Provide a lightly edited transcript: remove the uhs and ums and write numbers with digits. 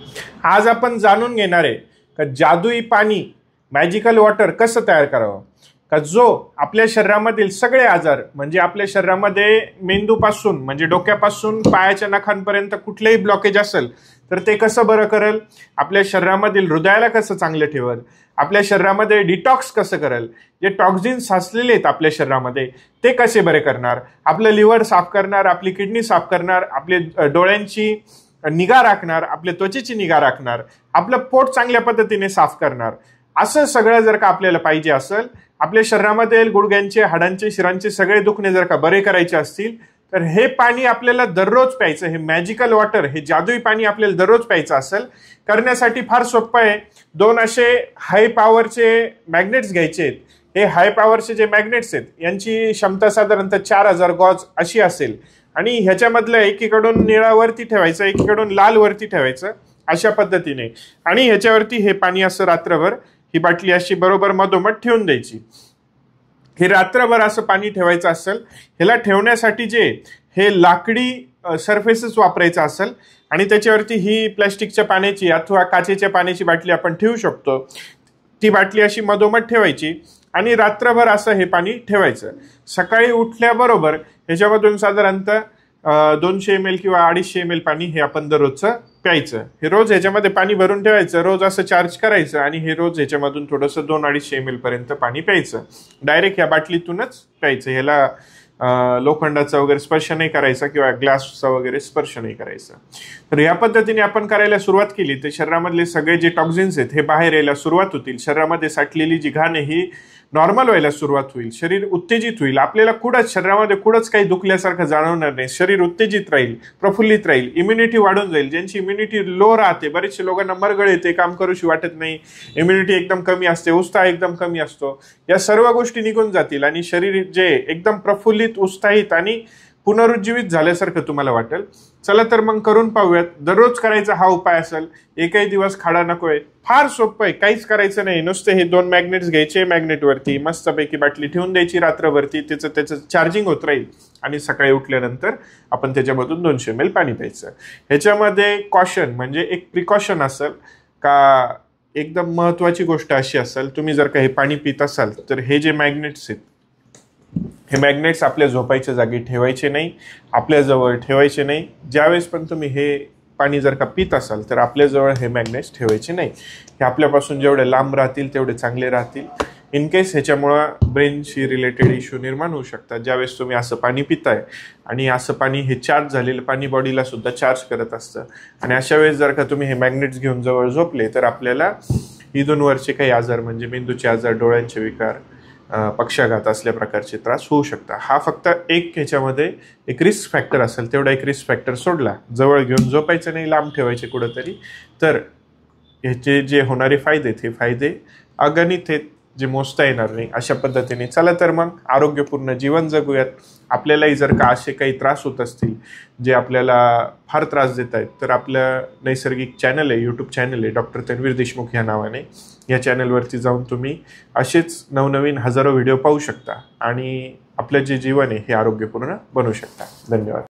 आज आपण जाणून घेणार आहे का जादुई पाणी मॅजिकल वॉटर कसं तयार करावं, का जो आपल्या शरीरामधील सगळे आजार म्हणजे आपल्या शरीरामध्ये मेंदूपासून म्हणजे डोक्यापासून पायाच्या नखांपर्यंत कुठलेही ब्लॉकेज असेल तर ते कसं बरं करेल, आपल्या शरीरामधील हृदयाला कसं चांगलं ठेवेल, आपल्या शरीरामध्ये डिटॉक्स कसं करेल, जे टॉक्झिन्स साचलेले आहेत आपल्या शरीरामध्ये ते कसे बरे करणार, आपलं लिव्हर साफ करणार, आपली किडनी साफ करणार, आपले डोळ्यांची निगा राखणार, आपल्या त्वचेची निगा राखणार, आपलं पोट चांगल्या पद्धतीने साफ करणार, असं सगळं जर का आपल्याला पाहिजे असेल, आपल्या शरीरामध्ये गुडघ्यांचे हाडांचे शिरांचे सगळे दुखणे जर का बरे करायचे असतील तर हे पाणी आपल्याला दररोज प्यायचं, हे मॅजिकल वॉटर हे जादुई पाणी आपल्याला दररोज प्यायचं असेल करण्यासाठी फार सोपं आहे। 2 असे हाय पॉवरचे मॅग्नेट्स घ्यायचे आहेत। हे हाय पॉवरचे जे मॅग्नेट्स आहेत यांची क्षमता साधारणतः 4000 गॉज अशी असेल आणि ह्याच्यामधलं एकीकडून निळा वरती ठेवायचं, एकीकडून लाल वरती ठेवायचं अशा पद्धतीने आणि ह्याच्यावरती हे पाणी असं रात्रभर ही बाटली अशी बरोबर मधोमध ठेवून द्यायची। हे रात्रभर असं पाणी ठेवायचं असेल, ह्याला ठेवण्यासाठी जे हे लाकडी सरफेसेस वापरायचं असेल आणि त्याच्यावरती ही प्लॅस्टिकच्या पाण्याची अथवा काचेच्या पाण्याची बाटली आपण ठेवू शकतो। ती बाटली अशी मधोमध ठेवायची आणि रात्रभर असं हे पाणी ठेवायचं। सकाळी उठल्याबरोबर ह्याच्यामधून साधारणतः 200 ml किंवा 250 ml पाणी हे आपण दररोजचं प्यायचं। हे रोज ह्याच्यामध्ये पाणी भरून ठेवायचं, रोज असं चार्ज करायचं आणि हे रोज ह्याच्यामधून थोडंसं 200-250 ml पर्यंत पाणी प्यायचं। डायरेक्ट ह्या बाटलीतूनच प्यायचं, ह्याला लोखंडाचा वगैरे स्पर्श नाही करायचा किंवा ग्लासचा वगैरे स्पर्श नाही करायचा। तर या पद्धतीने आपण करायला सुरुवात केली तर शरीरामधले सगळे जे टॉक्झिन्स आहेत हे बाहेर यायला सुरुवात होतील, शरीरामध्ये साठलेली जी घाण आहे ही नॉर्मल व्हायला सुरुवात होईल, शरीर उत्तेजित होईल, आपल्याला शरीरामध्ये कुठंच काही दुखल्यासारखं जाणवणार नाही, शरीर उत्तेजित राहील, प्रफुल्लित राहील, इम्युनिटी वाढून जाईल। ज्यांची इम्युनिटी लो राहते, बरेचसे लोकांना मरगळ येते, काम करूशी वाटत नाही, इम्युनिटी एकदम कमी असते, उत्साह एकदम कमी असतो, या सर्व गोष्टी निघून जातील आणि शरीर जे एकदम प्रफुल्लित, उत्साहित आणि पुनरुज्जीवित झाल्यासारखं तुम्हाला वाटेल। चला तर मग करून पाहूयात। दररोज करायचा हा उपाय असेल, एकही दिवस खाडा नकोय, फार सोपं आहे, काहीच करायचं नाही। नुसते हे 2 मॅग्नेट्स घ्यायचे, मॅग्नेटवरती मस्तपैकी बाटली ठेवून द्यायची, रात्रभरती त्याचं चार्जिंग होत राहील आणि सकाळी उठल्यानंतर आपण त्याच्यामधून 200 ml पाणी प्यायचं। ह्याच्यामध्ये कॉशन म्हणजे एक प्रिकॉशन असेल का, एकदम महत्वाची गोष्ट अशी असेल, तुम्ही जर का हे पाणी पित असाल तर हे जे मॅग्नेट्स आहेत हे मॅग्नेट्स आपल्या झोपायच्या जागी ठेवायचे नाही, आपल्याजवळ ठेवायचे नाही। ज्यावेळेस पण तुम्ही हे पाणी जर का पित असाल तर आपल्याजवळ हे मॅग्नेट्स ठेवायचे नाही, हे आपल्यापासून जेवढे लांब राहतील तेवढे चांगले राहतील। इन केस ह्याच्यामुळं ब्रेनशी रिलेटेड इश्यू निर्माण होऊ शकतात। ज्यावेळेस तुम्ही असं पाणी पिताय आणि असं पाणी हे चार्ज झालेलं पाणी बॉडीला सुद्धा चार्ज करत असतं आणि अशा वेळेस जर का तुम्ही हे मॅग्नेट्स घेऊन जवळ झोपले तर आपल्याला इथूनवरचे काही आजार म्हणजे मेंदूचे आजार, डोळ्यांचे विकार, पक्षाघात असल्या प्रकारचे त्रास होऊ शकतात। हा फक्त एक ह्याच्यामध्ये एक रिस्क फॅक्टर असेल, तेवढा एक रिस्क फॅक्टर सोडला, जवळ घेऊन झोपायचं नाही, लांब ठेवायचे कुठंतरी, तर ह्याचे जे होणारे फायदे हे फायदे अगणित आहेत, जे मोजता येणार नाही अशा पद्धतीने। चला तर मग आरोग्यपूर्ण जीवन जगूयात। आपल्यालाही जर का असे काही त्रास होत असतील जे आपल्याला फार त्रास देत आहेत तर आपलं नैसर्गिक चॅनल आहे, यूट्यूब चॅनल आहे डॉक्टर तन्वीर देशमुख या नावाने, या चॅनलवरती जाऊन तुम्ही असेच नवनवीन हजारो व्हिडिओ पाहू शकता आणि आपलं जे जीवन आहे हे आरोग्यपूर्ण बनवू शकता। धन्यवाद।